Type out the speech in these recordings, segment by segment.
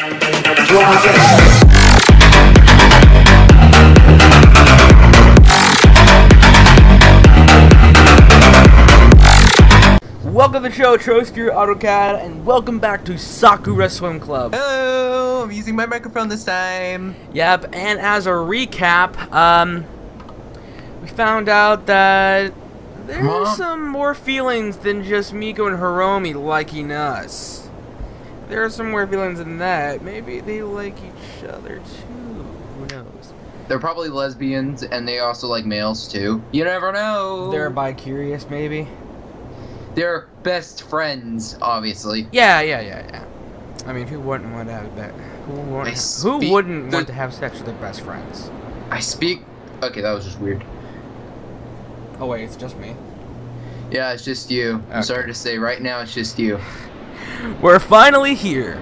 Welcome to the show, Troaster Atokad, and welcome back to Sakura Swim Club. Hello, I'm using my microphone this time. Yep, and as a recap, we found out that there's some more feelings than just Mieko and Hiromi liking us. There are some more feelings than that. Maybe they like each other too. Who knows? They're probably lesbians, and they also like males too. You never know. They're bi-curious, maybe. They're best friends, obviously. Yeah. I mean, who wouldn't want to have that? Who wouldn't want to have sex with their best friends? Okay, that was just weird. Oh wait, it's just me. Yeah, it's just you. Okay. I'm sorry to say, right now it's just you. We're finally here.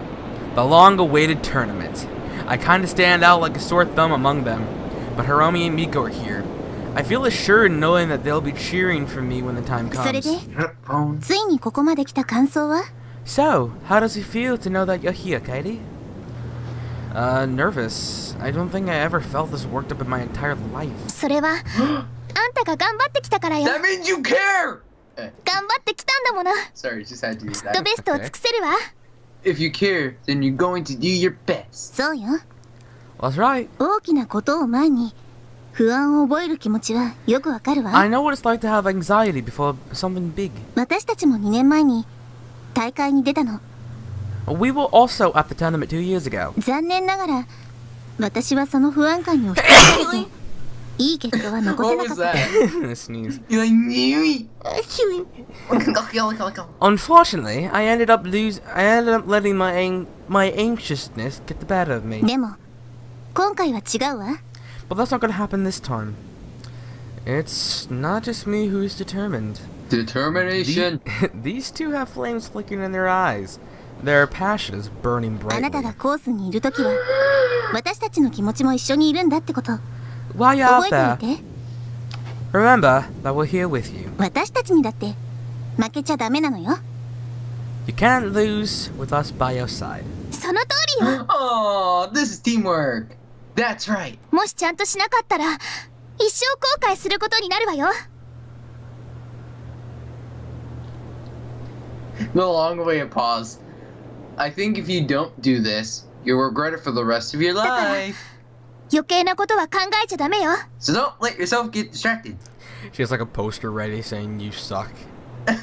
The long-awaited tournament. I kinda stand out like a sore thumb among them, but Hiromi and Mieko are here. I feel assured knowing that they'll be cheering for me when the time comes. So, how does it feel to know that you're here, Kaede? Nervous. I don't think I ever felt this worked up in my entire life. That means you care! Sorry, just had to use that. Okay. If you care, then you're going to do your best. Well, that's right. I know what it's like to have anxiety before something big. We were also at the tournament 2 years ago. What was that? Sneeze. You're like, Unfortunately, I ended up letting my anxiousness get the better of me. But that's not gonna happen this time. It's not just me who's determined. Determination. These two have flames flickering in their eyes. Their passion is burning brightly. While you're out there, remember that we're here with you. You can't lose with us by your side. Oh, this is teamwork. That's right. The long-awaited pause. I think if you don't do this, you'll regret it for the rest of your life. So don't let yourself get distracted. She has like a poster ready saying you suck.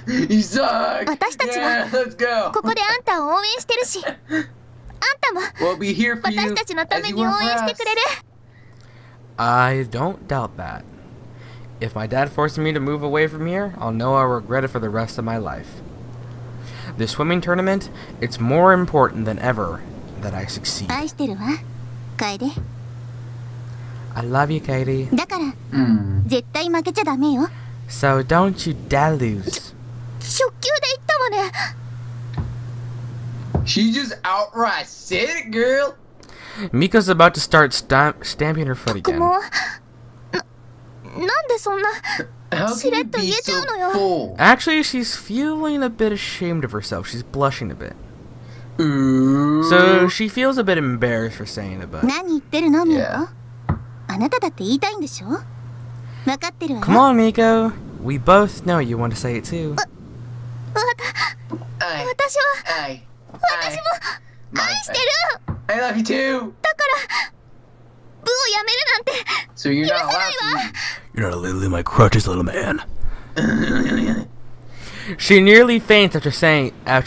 You suck! Yeah, let's go! We'll be here for you as you were for us. I don't doubt that. If my dad forces me to move away from here, I'll know I'll regret it for the rest of my life. The swimming tournament, it's more important than ever that I succeed. I love you, Kaede. So don't you dare lose. She just outright said it, girl. Miko's about to start stamping her foot again. How can you be so full? Actually, she's feeling a bit ashamed of herself. She's blushing a bit. Ooh. So she feels a bit embarrassed for saying it, but... Yeah. Come on, Mieko. We both know you want to say it too. I love you too. So you're not allowed to. You're not allowed to leave my crutches, little man. She nearly faints after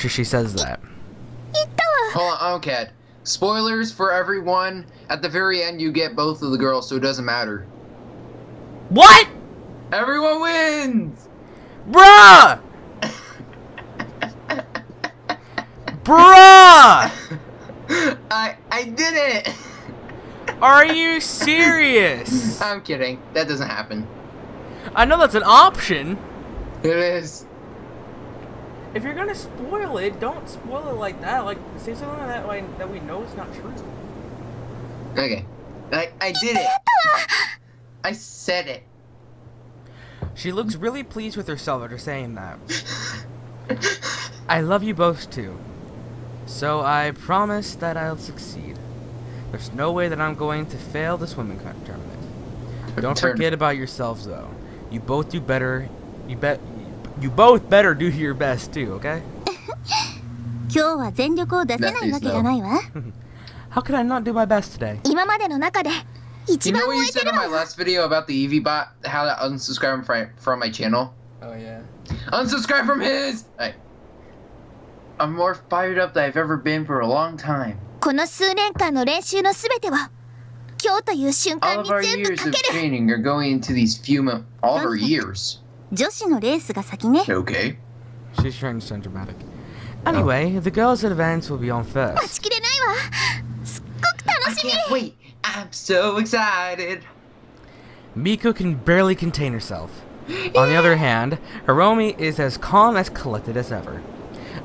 she says that. Hold on, Atokad. Spoilers for everyone. At the very end, you get both of the girls, so it doesn't matter. What? Everyone wins! Bruh! Bruh! I did it! Are you serious? I'm kidding. That doesn't happen. I know that's an option. It is. If you're gonna spoil it, don't spoil it like that. Like, say something that we know is not true. Okay. I did it. I said it. She looks really pleased with herself after saying that. I love you both too. So I promise that I'll succeed. There's no way that I'm going to fail the swimming tournament. Don't forget about yourselves, though. You both do better. You both better do your best too, okay? How could I not do my best today? You know what you said in my last video about the Eevee bot? How to unsubscribe from my channel? Oh yeah. Unsubscribe from his! I'm more fired up than I've ever been for a long time. All of our years of training are going into these all of our years. Okay. She's trying to sound dramatic. Anyway, the girls' advance will be on first. I can't wait. I'm so excited. Mieko can barely contain herself. On the other hand, Hiromi is as calm as collected as ever.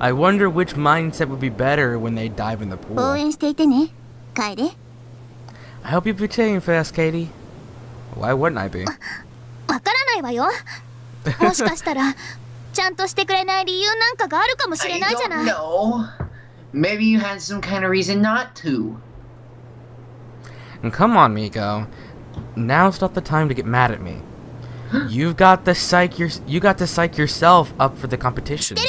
I wonder which mindset would be better when they dive in the pool. I hope you'll be cheering for us, Kaede. Why wouldn't I be? I don't know. Maybe you had some kind of reason not to. And come on, Mieko. Now's not the time to get mad at me. You got to psych yourself up for the competition. I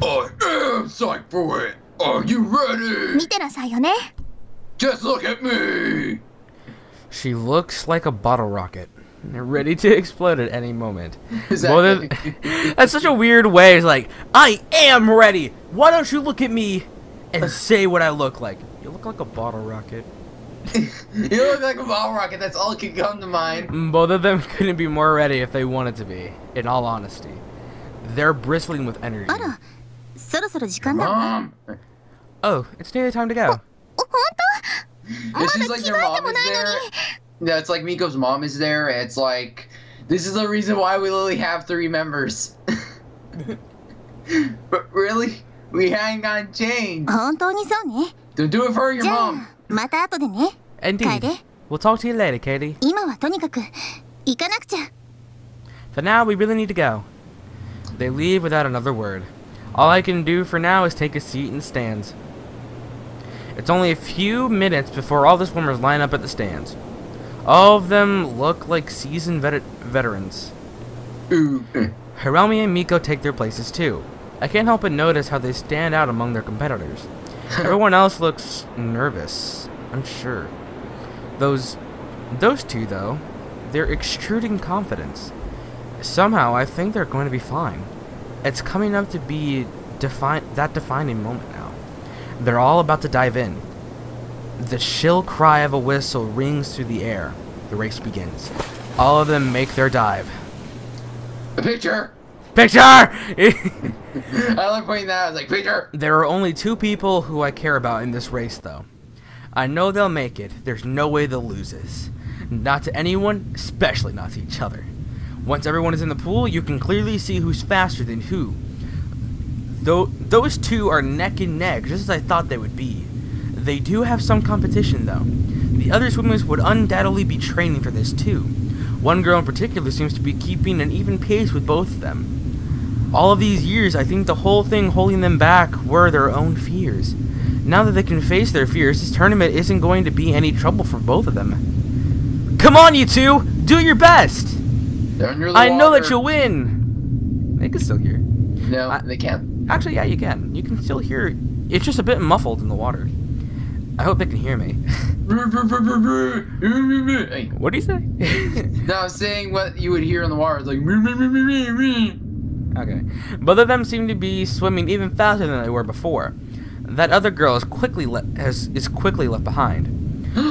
am psyched for it. Are you ready? Just look at me. She looks like a bottle rocket, ready to explode at any moment. Exactly. That's such a weird way. It's like, I am ready. Why don't you look at me and say what I look like? You look like a bottle rocket. You look like a bottle rocket. That's all that can come to mind. Both of them couldn't be more ready if they wanted to be, in all honesty. They're bristling with energy. Mom! Oh, it's nearly time to go. It's just like their mom is there. Yeah, it's like Miko's mom is there. And it's like, this is the reason why we literally have 3 members. But really, we ain't gonna change. Don't do it for your mom. Indeed. We'll talk to you later, Kaede. For now, we really need to go. They leave without another word. All I can do for now is take a seat in the stands. It's only a few minutes before all the swimmers line up at the stands. All of them look like seasoned veterans. Hiromi and Mieko take their places too. I can't help but notice how they stand out among their competitors. Everyone else looks nervous, I'm sure. Those two, though, they're extruding confidence. Somehow, I think they're going to be fine. It's coming up to be that defining moment now. They're all about to dive in. The shrill cry of a whistle rings through the air. The race begins. All of them make their dive. A picture! Picture! I love pointing that out. I was like, picture! There are only 2 people who I care about in this race, though. I know they'll make it. There's no way they'll lose this. Not to anyone, especially not to each other. Once everyone is in the pool, you can clearly see who's faster than who. Those 2 are neck and neck, just as I thought they would be. They do have some competition, though. The other swimmers would undoubtedly be training for this, too. One girl in particular seems to be keeping an even pace with both of them. All of these years, I think the whole thing holding them back were their own fears. Now that they can face their fears, this tournament isn't going to be any trouble for both of them. Come on, you 2! Do your best! I know that you'll win! They can still hear. No, they can't. Actually, yeah, you can. You can still hear. It's just a bit muffled in the water. I hope they can hear me. What do you say? No, I was saying what you would hear in the water. It's like... Okay. Both of them seem to be swimming even faster than they were before. That other girl is quickly left behind.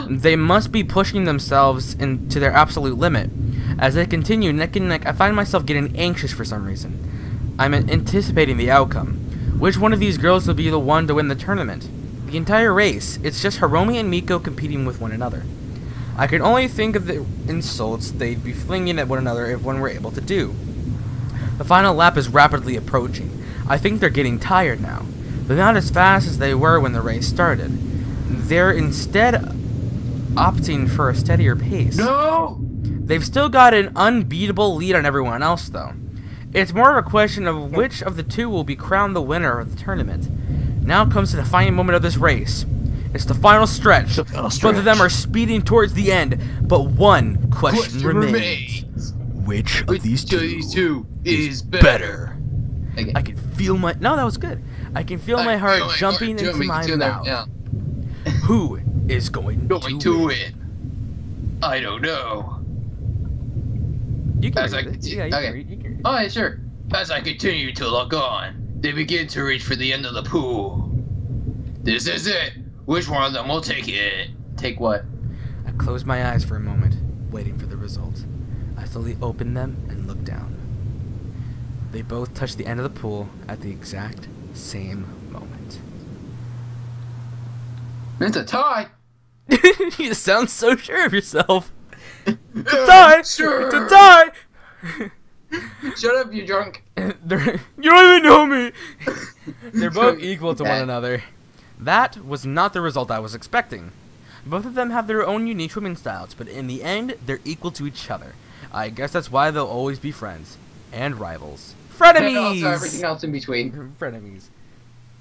They must be pushing themselves to their absolute limit. As they continue neck and neck, I find myself getting anxious for some reason. I'm anticipating the outcome. Which one of these girls will be the one to win the tournament? The entire race, it's just Hiromi and Mieko competing with one another. I can only think of the insults they'd be flinging at one another if one were able to do. The final lap is rapidly approaching. I think they're getting tired now, but not as fast as they were when the race started. They're instead opting for a steadier pace. No! They've still got an unbeatable lead on everyone else, though. It's more of a question of which of the two will be crowned the winner of the tournament. Now comes the defining moment of this race. It's the final stretch. Both of them are speeding towards the end, but one question remains. Which of these two is better? I can feel my... No, that was good. I can feel my heart jumping into my mouth. Who is going to win? I don't know. You can read it. Yeah, you can read. Oh, yeah, sure. As I continue to look on, they begin to reach for the end of the pool. This is it. Which one of them will take it? Take what? I closed my eyes for a moment, waiting for the result. I slowly opened them and looked down. They both touched the end of the pool at the exact same moment. It's a tie! You sound so sure of yourself. It's a tie! Sure. It's a tie! Shut up, you drunk. You don't even know me! They're both equal to one another. That was not the result I was expecting. Both of them have their own unique swimming styles, but in the end, they're equal to each other. I guess that's why they'll always be friends. And rivals. Frenemies! And also everything else in between. Frenemies.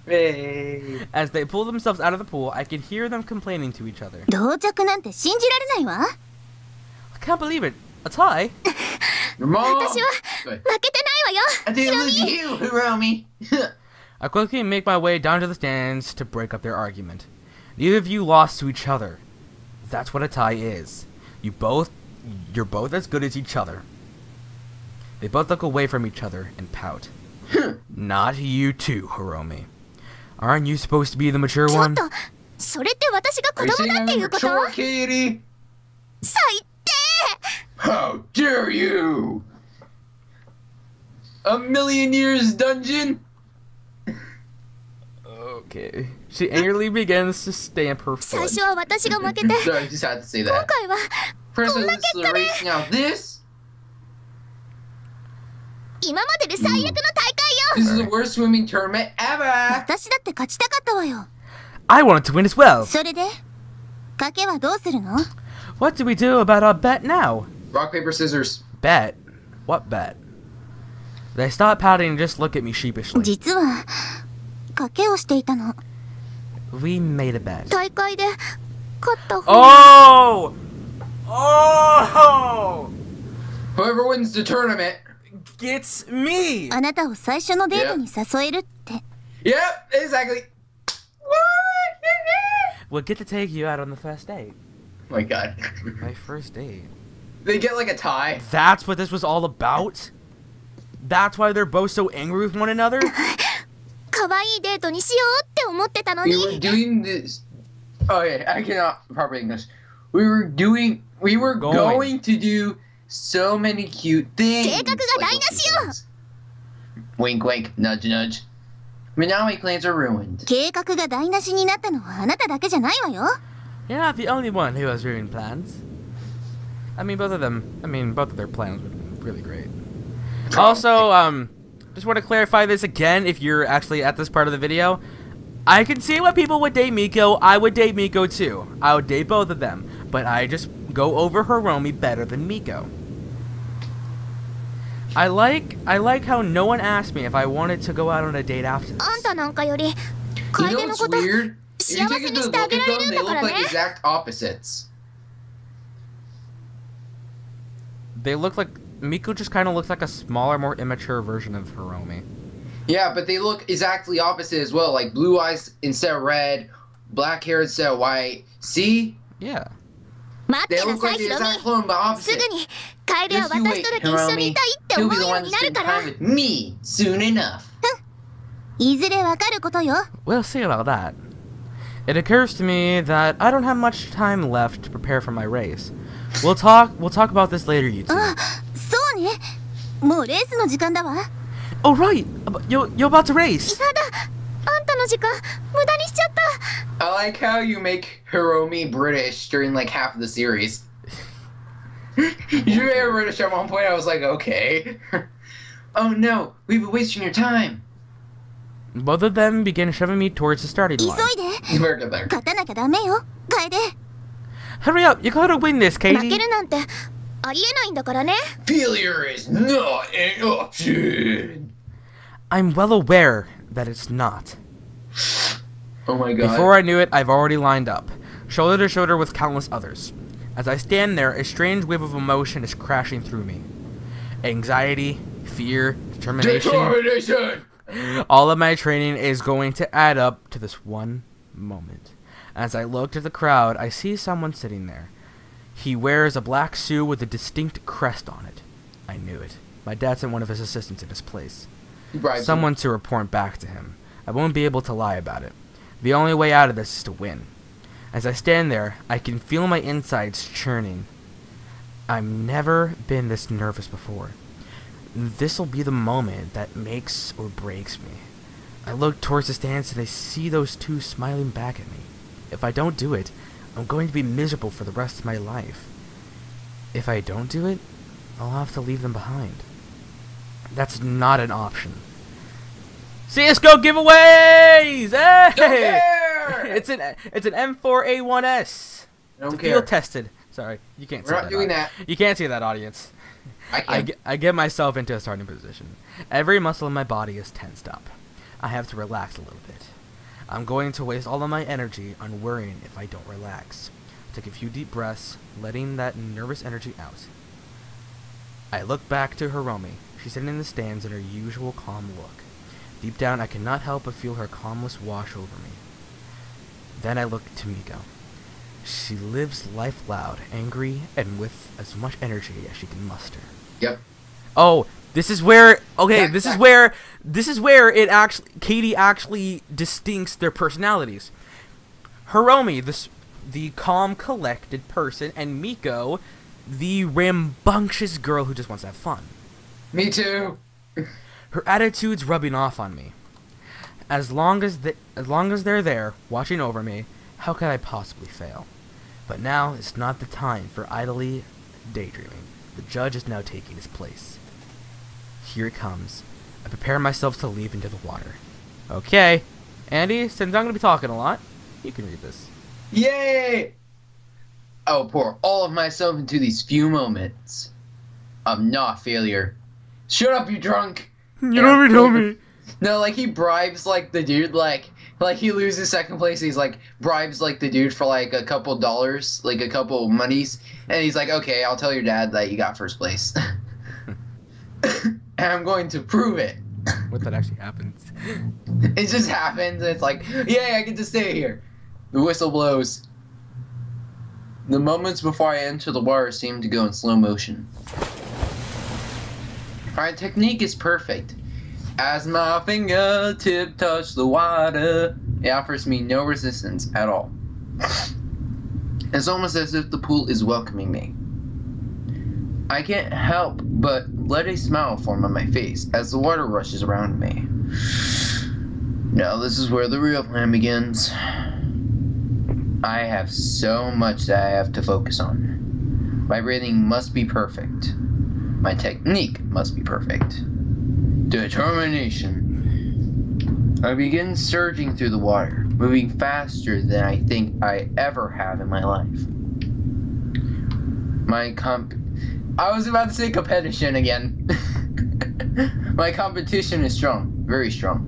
Hey. As they pull themselves out of the pool, I could hear them complaining to each other. 同着なんて信じられないわ。 I can't believe it. A tie? Your mom! 私は負けてないわよ。 I think it was you, Hiromi. I quickly make my way down to the stands to break up their argument. Neither of you lost to each other. That's what a tie is. You're both as good as each other. They both look away from each other and pout. Not you too, Hiromi. Aren't you supposed to be the mature one? ちょっと、それって私が子供だっていうこと？ Sure, Kaede. 最低！ How dare you! A million years dungeon? Okay. She angrily begins to stamp her 最 foot. 初は私が負けて、 Sorry, I just had to say 今 that. 回は First, this is the race. Now this. 今までで最悪の大 This 会よ。 is the worst swimming tournament ever. 私だって勝ちたかったわよ。 I wanted to win as well. それで、賭けはどうするの？ What do we do about our bet now? Rock, paper, scissors. Bet? What bet? They stop pouting and just look at me sheepishly. 実は賭けをしていたの。 We made a bet. 大会で勝った方。 Oh! Oh! Whoever wins the tournament. Gets me! あなたを最初のデートに誘えるって。 Yep, exactly. What? We'll get to take you out on the first date. Oh my god. My first date. They get like a tie. That's what this was all about? That's why they're both so angry with one another? 可愛いデートにしようって思ってたの We were に。 doing this. Oh yeah, I cannot proper English. We were going to do so many cute things. 計画が台無しよ。 Wink, wink, nudge, nudge. But now my plans are ruined. 計画が台無しになったのはあなただけじゃないわよ。 You're not the only one who has ruined plans. Both of their plans were really great. Also, just want to clarify this again if you're actually at this part of the video. I can see why people would date Mieko. I would date Mieko too. I would date both of them. But I just go over Hiromi better than Mieko. I like how no one asked me if I wanted to go out on a date after this. あんたなんかより You 楓 know の what's こと weird? If 幸 you せ take a にし good てあ look げ at られ them, るん they だか look ら like ね。 exact opposites. They look like Mieko just kind of looks like a smaller, more immature version of Hiromi. Yeah, but they look exactly opposite as well. Like blue eyes instead of red, black hair instead of white. See? Yeah. 待っ They てな look さい like ヒ the ロミ。 exact clone, but す opposite. ぐに楓は Just you 私 wait, とだけ一緒にい Hiromi. たいって You'll 思 be う the よう one に to なる spend から。 time with me soon enough. いずれわかることよ。 We'll see about that. It occurs to me that I don't have much time left to prepare for my race. We'll talk about this later, you two. あ、そうね。もうレースの時間だわ。 Oh right, you're about to race. やだ。あんたの時間無駄にしちゃった。 I like how you make Hiromi British during like half of the series. You made her British at one point. I was like, okay. Oh no, we've been wasting your time. Both of them begin shoving me towards the starting 急 line. いで。 We're good there. 勝たなきゃダメよ。楓。 Hurry up, you gotta win this, 負け Kaede. るなんてありえないんだからね。 Failure is not an option. I'm well aware that it's not. Oh my god. Before I knew it, I've already lined up, shoulder to shoulder with countless others. As I stand there, a strange wave of emotion is crashing through me. Anxiety, fear, determination. All of my training is going to add up to this one moment. As I look at the crowd, I see someone sitting there. He wears a black suit with a distinct crest on it. I knew it. My dad sent one of his assistants in his place. Someone to report back to him. I won't be able to lie about it. The only way out of this is to win. As I stand there, I can feel my insides churning. I've never been this nervous before. This'll be the moment that makes or breaks me. I look towards the stands and I see those two smiling back at me. If I don't do it, I'm going to be miserable for the rest of my life. If I don't do it, I'll have to leave them behind. That's not an option. CSGO giveaways! Hey! It's an M4A1S. Don't It's care. field tested. Sorry, you can't see We're not doing that. You can't see that, audience. I get myself into a starting position. Every muscle in my body is tensed up. I have to relax a little bit. I'm going to waste all of my energy on worrying if I don't relax. Take a few deep breaths, letting that nervous energy out. I look back to Hiromi. She's sitting in the stands in her usual calm look. Deep down, I cannot help but feel her calmness wash over me. Then I look to Mieko. She lives life loud, angry, and with as much energy as she can muster. Yep. Oh, this is where this is where it actually Kaede actually distincts their personalities. Hiromi, the calm, collected person, and Mieko, the rambunctious girl who just wants to have fun. Me too. Her attitude's rubbing off on me. As long as they're there, watching over me, how could I possibly fail? But now is not the time for idly daydreaming. The judge is now taking his place. Here it comes. I prepare myself to leave into the water. Okay. Andy, since I'm going to be talking a lot, you can read this. Yay! I will pour all of myself into these few moments. I'm not failure. Shut up, you drunk! You don't even know me. No, like he bribes like the dude, like he loses second place. He's like bribes like the dude for like a couple dollars, like a couple monies, and he's like, okay, I'll tell your dad that you got first place, and I'm going to prove it. What that actually happens? It just happens. It's like, yay, I get to stay here. The whistle blows. The moments before I enter the water seem to go in slow motion. My technique is perfect. As my fingertip touch the water, it offers me no resistance at all. It's almost as if the pool is welcoming me. I can't help but let a smile form on my face as the water rushes around me. Now this is where the real plan begins. I have so much that I have to focus on. My breathing must be perfect. My technique must be perfect. Determination. I begin surging through the water, moving faster than I think I ever have in my life. I was about to say competition again. My competition is strong, very strong.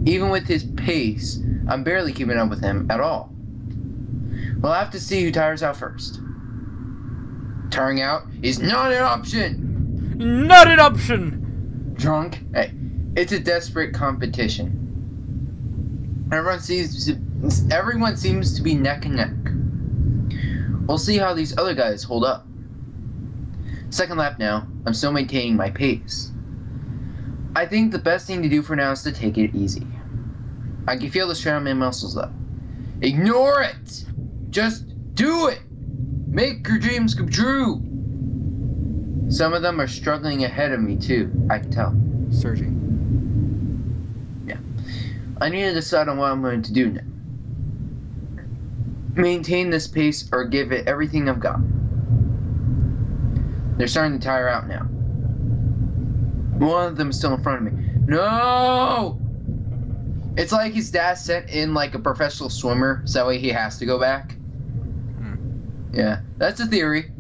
Even with his pace, I'm barely keeping up with him at all. We'll have to see who tires out first. Tiring out is not an option! Not an option! Drunk? Hey, it's a desperate competition. Everyone seems to be neck and neck. We'll see how these other guys hold up. Second lap now, I'm still maintaining my pace. I think the best thing to do for now is to take it easy. I can feel the strain on my muscles though. Ignore it! Just do it! Make your dreams come true! Some of them are struggling ahead of me too, I can tell. Surging. Yeah. I need to decide on what I'm going to do now. Maintain this pace or give it everything I've got. They're starting to tire out now. One of them is still in front of me. No! It's like his dad sent in like a professional swimmer, so that way he has to go back. Yeah, that's a theory.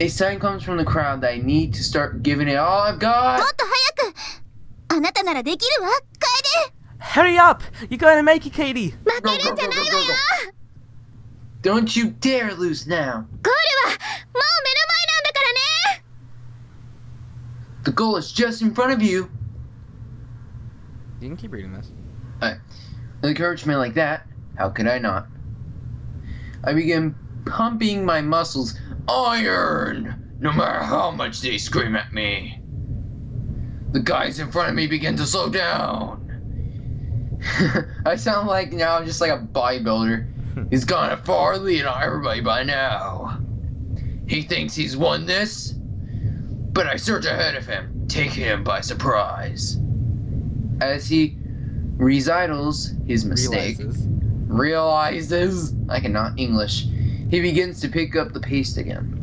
A sign comes from the crowd that I need to start giving it all I've got. もっと早くあなたならできるわ楓 Hurry up! You gotta make it, Katie! 負けるんじゃないわよ Don't you dare lose now. ゴールはもう目の前なんだからね The goal is just in front of you. You can keep reading this. With encouragement like that, how could I not? I began pumping my muscles iron, no matter how much they scream at me. The guys in front of me begin to slow down. I sound like now just like a bodybuilder. He's gone a far lead on everybody by now. He thinks he's won this, but I surge ahead of him, taking him by surprise. As he recitals his mistake, realizes I cannot English, he begins to pick up the pace again.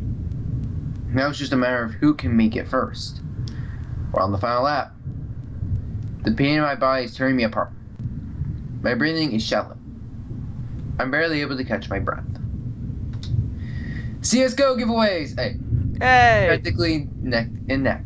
Now it's just a matter of who can make it first. We're on the final lap. The pain in my body is tearing me apart. My breathing is shallow. I'm barely able to catch my breath. CSGO giveaways! Hey. Practically neck and neck.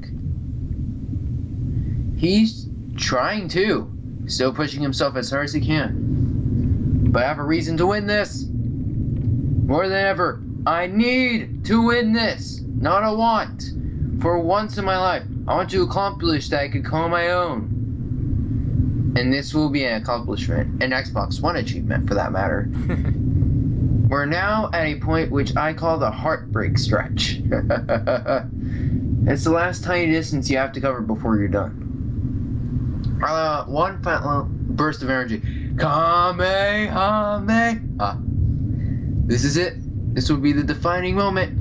He's trying to. Still pushing himself as hard as he can. But I have a reason to win this. More than ever, I need to win this. Not a want. For once in my life, I want to accomplish that I could call my own. And this will be an accomplishment, an Xbox One achievement for that matter. We're now at a point which I call the heartbreak stretch. It's the last tiny distance you have to cover before you're done. One final burst of energy. Kamehameha. This is it. This will be the defining moment.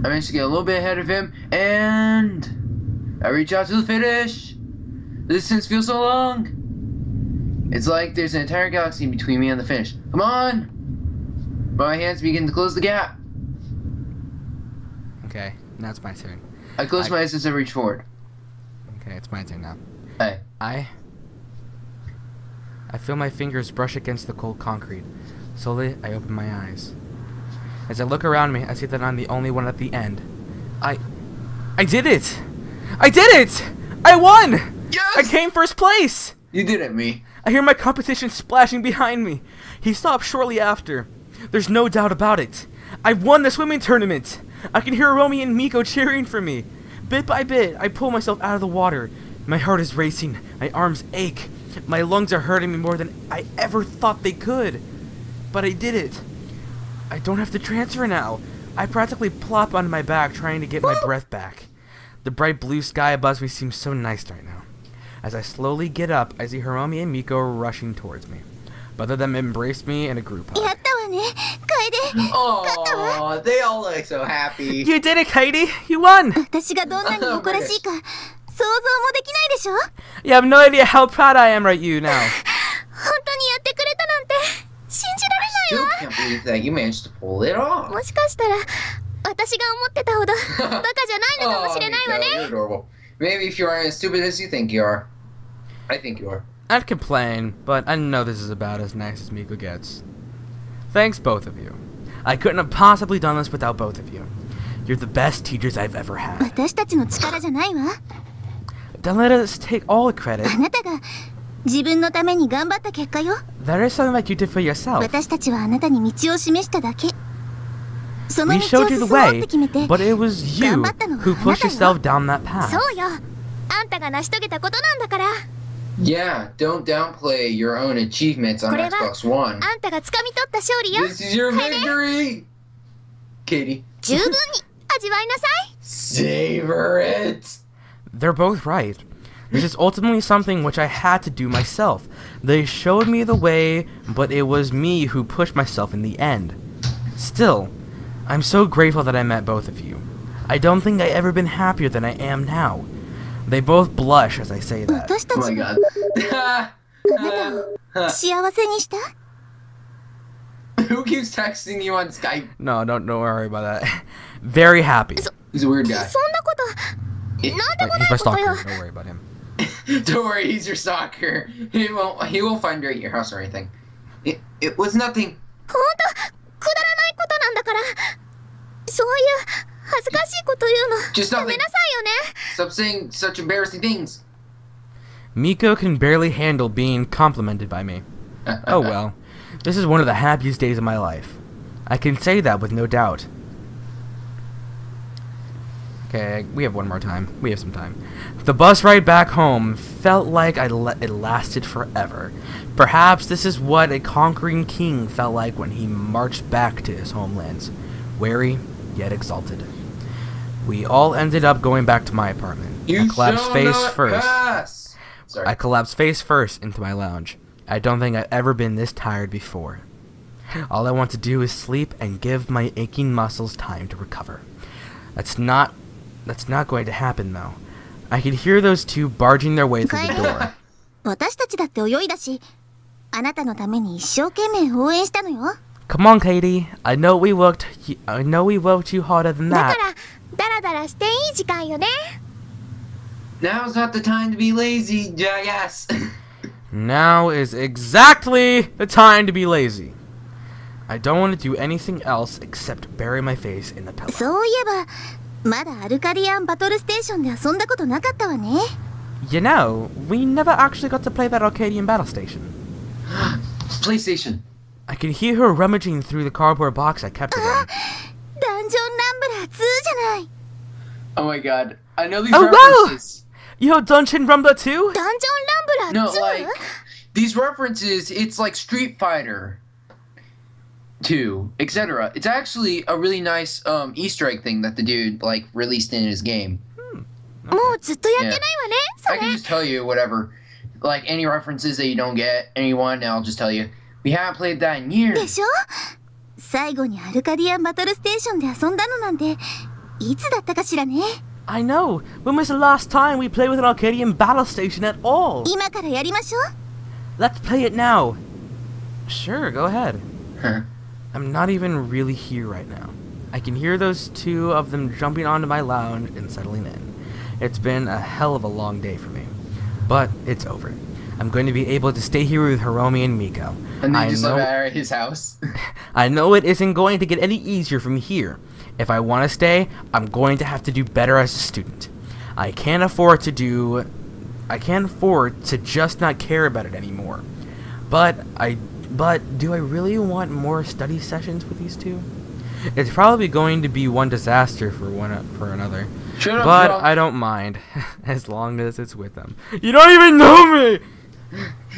I managed to get a little bit ahead of him, and I reach out to the finish. The distance feels so long. It's like there's an entire galaxy between me and the finish. Come on! But my hands begin to close the gap. Okay, now it's my turn. I close my eyes as I reach forward. Okay, it's my turn now. Hey. I feel my fingers brush against the cold concrete. Slowly, I open my eyes. As I look around me, I see that I'm the only one at the end. I did it! I did it! I won! Yes! I came first place! You did it, me. I hear my competition splashing behind me. He stopped shortly after. There's no doubt about it. I've won the swimming tournament. I can hear Hiromi and Mieko cheering for me. Bit by bit, I pull myself out of the water. My heart is racing. My arms ache. My lungs are hurting me more than I ever thought they could. But I did it. I don't have to transfer now. I practically plop on my back trying to get my breath back. The bright blue sky above me seems so nice right now. As I slowly get up, I see Hiromi and Mieko rushing towards me. Both of them embraced me in a group hug. Oh, they all look so happy. You did it, Kaede! You won! You have no idea how proud I am right you now. Still can't believe that you managed to pull it off. Oh, you're adorable. Maybe if you aren't as stupid as you think you are. I think you are. I'd complain, but I know this is about as nice as Mieko gets. Thanks, both of you. I couldn't have possibly done this without both of you. You're the best teachers I've ever had. Don't let us take all the credit. That is something that you did for yourself. We showed you the way, but it was you who pushed yourself down that path. Yeah, don't downplay your own achievements on Xbox One. This is your victory! Katie. Savor it! They're both right. This is ultimately something which I had to do myself. They showed me the way, but it was me who pushed myself in the end. Still, I'm so grateful that I met both of you. I don't think I've ever been happier than I am now. They both blush as I say that. Oh my god. Who keeps texting you on Skype? No, don't worry about that. Very happy. He's a weird guy. He's my stalker. Don't worry about him. Don't worry, he's your stalker. He won't find you at your house or anything. It was nothing. そういう恥ずかしいこと言うの Just やめ nothing. なさいよね Stop saying such embarrassing things. Mieko can barely handle being complimented by me. Oh well. This is one of the happiest days of my life. I can say that with no doubt. Okay, we have one more time. We have some time. The bus ride back home felt like it lasted forever. Perhaps this is what a conquering king felt like when he marched back to his homelands, wary yet exalted. We all ended up going back to my apartment. I collapsed face first. Sorry. I collapsed face first into my lounge. I don't think I've ever been this tired before. All I want to do is sleep and give my aching muscles time to recover. That's not going to happen though. I can hear those two barging their way through the door. 私たちだって泳いだし、あなたのために一生懸命応援したのよ。 Come on, Kaede. I know we worked you harder than だ that. からダラダラしていい時間よね。 Now's not the time to be lazy, jackass. Now is exactly the time to be lazy. I don't want to do anything else except bury my face in the pillow. そういえば、まだアルカディアンバトルステーションで遊んだことなかったわね。 You know, we never actually got to play that Arcadian battle station. PlayStation. I can hear her rummaging through the cardboard box I kept it in. ダンジョンランブラー2じゃない。 Oh my god. I know these Oh, wow! references. You know Dungeon Rumbler 2? ダンジョンランブラ No, ー 2？ like, these references, it's like Street Fighter 2, etc. It's actually a really nice Easter egg thing that the dude, like, released in his game. もうずっとやってないわね、そ I can れ。 just tell you whatever. Like, any references that you don't get, anyone, and I'll just tell you. We haven't played that in で years. しょ？最後にアルカディアンバトルステーションで遊んだのなんて、いつだったかしらね。 I know. When was the last time we played with an Arcadian battle station at all? 今からやりましょう。 Let's play it now. Sure, go ahead. Huh. I'm not even really here right now. I can hear those two of them jumping onto my lounge and settling in. It's been a hell of a long day for me. But it's over. I'm going to be able to stay here with Hiromi and Mieko. And I they just know- live at his house. I know it isn't going to get any easier from here. If I want to stay, I'm going to have to do better as a student. I can't afford to just not care about it anymore. But do I really want more study sessions with these two? It's probably going to be one disaster for another. Shut up, But drunk. I don't mind, as long as it's with them. You don't even know me!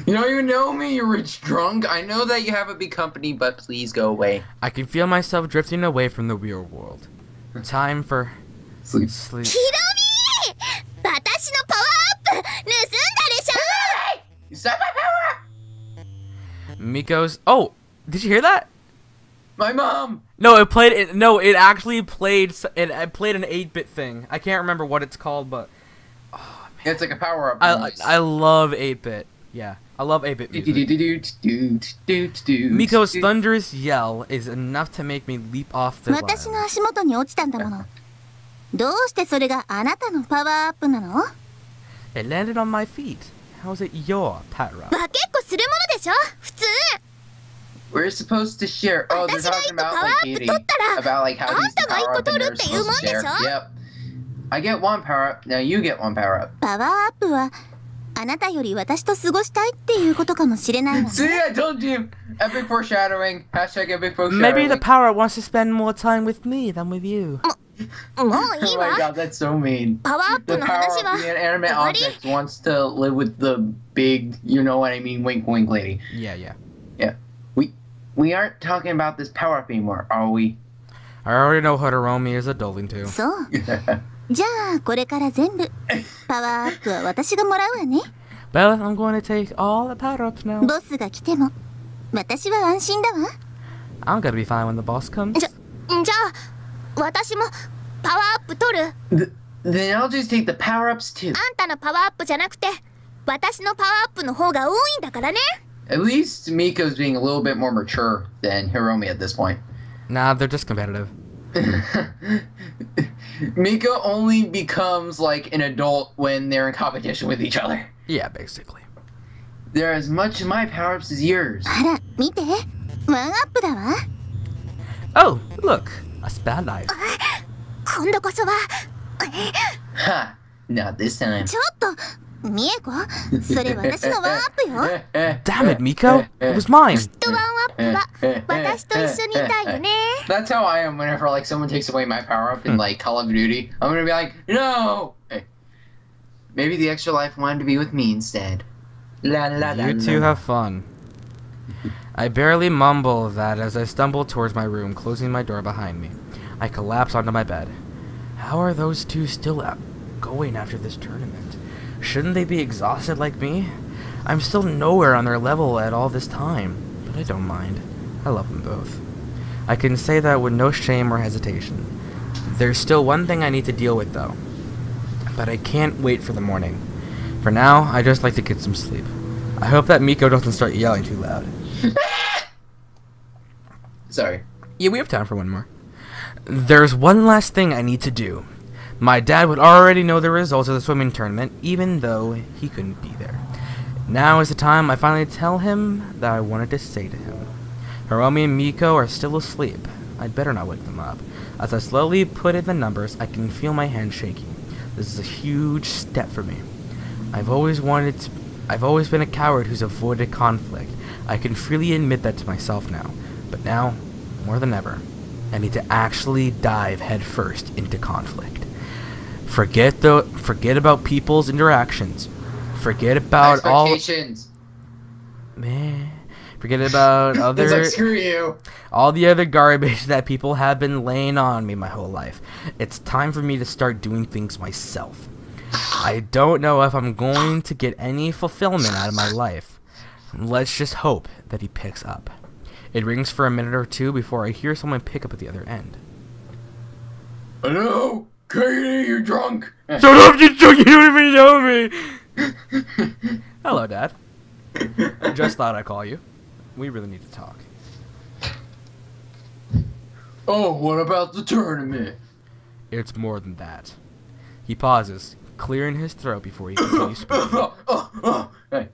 You don't even know me, you rich drunk. I know that you have a big company, but please go away. I can feel myself drifting away from the real world. Time for Sleep. sleep. ヒロミー！私のパワーアップ盗んだでしょ！ You said my power! Miko's. Oh, did you hear that? My mom! No, it played. It actually played. It played an 8-bit thing. I can't remember what it's called, but It's like a power up. I love 8-bit. Yeah, I love 8-bit music. Miko's thunderous yell is enough to make me leap off the 私の ladder. 足元に落ちたんだもの。どうしてそれがあなたのパワーアップなの？ It landed on my feet. How's it your power up? バケっこするものでしょ？普通。 We're supposed to share. Oh, they're talking about like Kaede, about like how these power up and they're supposed to share. Yep. I get one power up. Now you get one power up. パワーアップはあなたより私と過ごしたいっていうことかもしれないわね。 See, I told you. Epic foreshadowing. Hashtag epic foreshadowing. Maybe the power wants to spend more time with me than with you. もういい Oh わ。 my god, that's so mean. パワーアップ The の power 話 of は the inanimate 終わり。 object wants to live with the big, you know what I mean, wink wink lady. Yeah. Yeah. We aren't talking about this power up anymore, are we? I already know Hiromi is adulting too. そう。じゃあこれから全部パワーアップは私がもらうわね。 Bella, I'm going to take all the power ups now. ボスが来ても私は安心だわ。 I'm gonna be fine when the boss comes. じゃあ私もパワーアップ取る。 Then I'll just take the power ups too. あんたのパワーアップじゃなくて私のパワーアップの方が多いんだからね。 At least Miko's being a little bit more mature than Hiromi at this point. Nah, they're just competitive. Mieko only becomes like an adult when they're in competition with each other. Yeah, basically. They're as much my power ups as yours. あら見てワンアップだわ。Oh, look, a spad knife. 今度こそは。 Ha! Not this time. ちょっと、ミエコ、それ私のワンアップよ。 Damn it, Mieko! It was mine! ワンアップは私と一緒にいたいよね。 That's how I am whenever like someone takes away my power up in like Call of Duty. I'm gonna be like, no. Hey. Maybe the extra life wanted to be with me instead. La la la. You two have fun. I barely mumble that as I stumble towards my room, closing my door behind me. I collapse onto my bed. How are those two still going after this tournament? Shouldn't they be exhausted like me? I'm still nowhere on their level at all this time, but I don't mind. I love them both. I can say that with no shame or hesitation. There's still one thing I need to deal with though, but I can't wait for the morning. For now, I just like to get some sleep. I hope that Mieko doesn't start yelling too loud. Sorry. Yeah, we have time for one more. There's one last thing I need to do. My dad would already know the results of the swimming tournament, even though he couldn't be there. Now is the time I finally tell him that I wanted to say to him. Hiromi and Mieko are still asleep. I'd better not wake them up. As I slowly put in the numbers, I can feel my hand shaking. This is a huge step for me. I've always been a coward who's avoided conflict. I can freely admit that to myself now. But now, more than ever, I need to actually dive headfirst into conflict. Forget about people's interactions. Forget about expectations. Forget about It's like, screw you. all the other garbage that people have been laying on me my whole life. It's time for me to start doing things myself. I don't know if I'm going to get any fulfillment out of my life. Let's just hope that he picks up. It rings for a minute or two before I hear someone pick up at the other end. Hello? Kaede, you're drunk. Shut up, you drunk! You don't even know me! Hello, Dad. Just thought I'd call you. We really need to talk. Oh, what about the tournament? It's more than that. He pauses, clearing his throat before he continues speaking. Hey.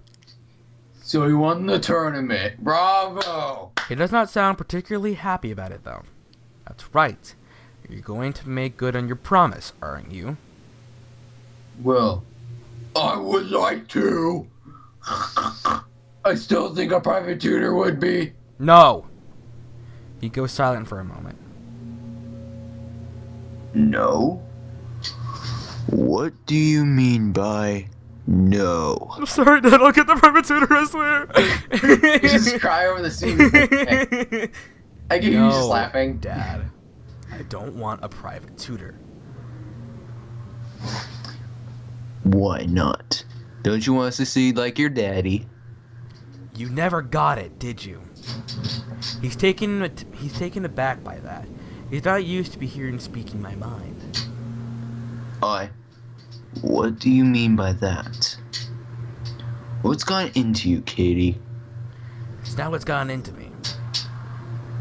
So he won the tournament. Bravo! He does not sound particularly happy about it, though. That's right. You're going to make good on your promise, aren't you? Well, I would like to. I still think a private tutor would be. No! He goes silent for a moment. No? What do you mean by no? I'm sorry, Dad. I'll get the private tutor, I swear. You just cry over the scene. I get you just laughing. Dad. I don't want a private tutor. Why not? Don't you want to succeed like your daddy? You never got it, did you? He's taken aback by that. He's not used to be hearing speaking my mind. What do you mean by that? What's gone into you, Kaede? It's not what's gone into me.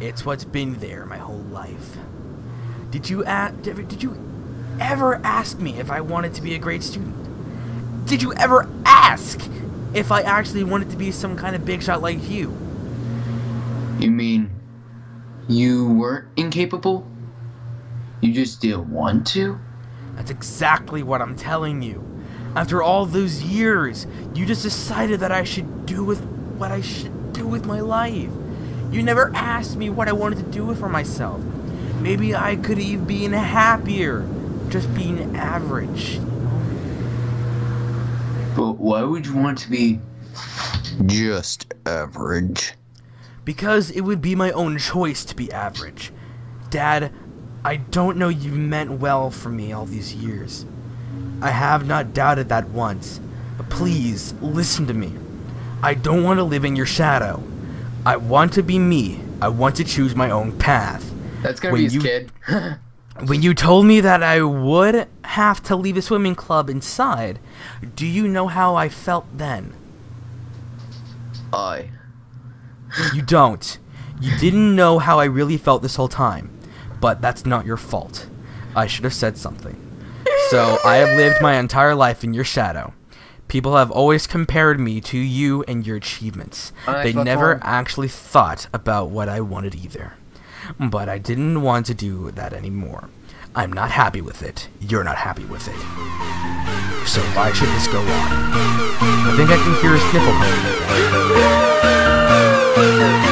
It's what's been there my whole life. Did you ever ask me if I wanted to be a great student? Did you ever ask if I actually wanted to be some kind of big shot like you? You mean you weren't incapable? You just didn't want to? That's exactly what I'm telling you. After all those years, you just decided that I should do with what I should do with my life. You never asked me what I wanted to do for myself. Maybe I could have been happier just being average. But why would you want to be Just average. Because it would be my own choice to be average. Dad, I don't know you meant well for me all these years. I have not doubted that once. But please, listen to me. I don't want to live in your shadow. I want to be me. I want to choose my own path. That's gonna be his kid. When you told me that I would have to leave the swimming club inside, do you know how I felt then? You don't. You didn't know how I really felt this whole time. But that's not your fault. I should have said something. So, I have lived my entire life in your shadow. People have always compared me to you and your achievements. They never actually thought about what I wanted either. but I didn't want to do that anymore. I'm not happy with it. You're not happy with it. So why should this go on? I think I can hear a sniffle coming.